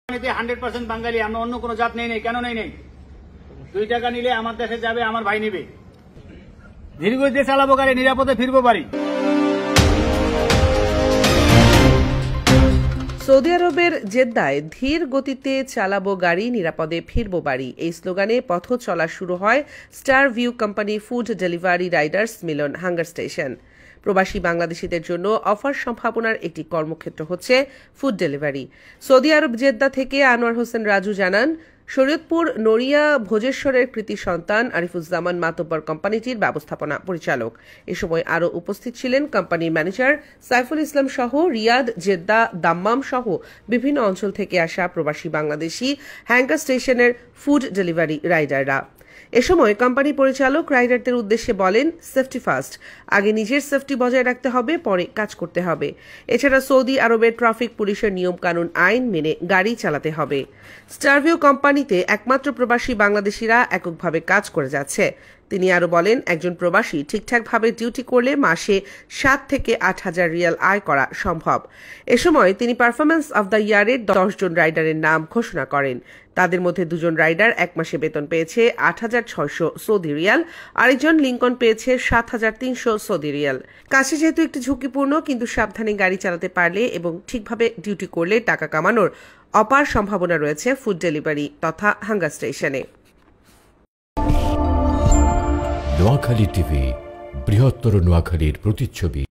100% বাঙালি, আমরা অন্য কোনো জাত নেই। কেন নেই? 2 টাকা নিলে আমার দেশে যাবে, আমার ভাই নিবে। ধীরগতিতে চালাবো গাড়ি, নিরাপদে ফিরবো বাড়ি। সৌদি আরবের জেদ্দায় ধীর গতিতে চালাবো গাড়ি, নিরাপদে ফিরবো বাড়ি এই স্লোগানে পথ চলা শুরু হয় Star View company food delivery riders Milon Hunger Station. প্রবাসী বাংলাদেশিদের জন্য অফার সম্ভাবনার একটি কর্মক্ষেত্র হচ্ছে ফুড ডেলিভারি। সৌদি আরব জেদ্দা থেকে আনোয়ার হোসেন রাজু জানান, শরীয়তপুর নড়িয়া ভোজেশ্বরের কৃতি সন্তান আরিফুজ্জামান মাতব্বর কোম্পানিটির ব্যবস্থাপনা পরিচালক। এ সময় আরও উপস্থিত ছিলেন কোম্পানির ম্যানেজার সাইফুল ইসলাম সহ রিয়াদ, জেদ্দা, দাম্মাম সহ বিভিন্ন অঞ্চল থেকে আসা প্রবাসী বাংলাদেশি হ্যাঙ্গার স্টেশনের ফুড ডেলিভারি রাইডাররা। এ সময় কোম্পানি পরিচালক রাইডারদের উদ্দেশ্যে বলেন, সেফটি ফার্স্ট, আগে নিজের সেফটি বজায় রাখতে হবে, পরে কাজ করতে হবে। এছাড়া সৌদি আরবের ট্রাফিক পুলিশের নিয়ম কানুন আইন মেনে গাড়ি চালাতে হবে। স্টারভিউ কোম্পানিতে একমাত্র প্রবাসী বাংলাদেশিরা এককভাবে কাজ করে যাচ্ছে। তিনি আরো বলেন, একজন প্রবাসী ঠিকঠাকভাবে ডিউটি করলে মাসে 7 থেকে 8,000 রিয়াল আয় করা সম্ভব। এ সময় তিনি পারফরম্যান্স অব দ্য ইয়ারের 10 জন রাইডারের নাম ঘোষণা করেন। তাদের মধ্যে 2 জন রাইডার 1 মাসে বেতন পেয়েছে 8,600 সৌদি রিয়াল, আরেকজন লিঙ্কন পেয়েছে 7,300 সৌদি রিয়াল। কাজটি যেহেতু একটু ঝুঁকিপূর্ণ, কিন্তু সাবধানে গাড়ি চালাতে পারলে এবং ঠিকভাবে ডিউটি করলে টাকা কামানোর অপার সম্ভাবনা রয়েছে ফুড ডেলিভারি তথা হাঙ্গার স্টেশনে। নোয়াখালী টিভি, বৃহত্তর নোয়াখালীর প্রতিচ্ছবি।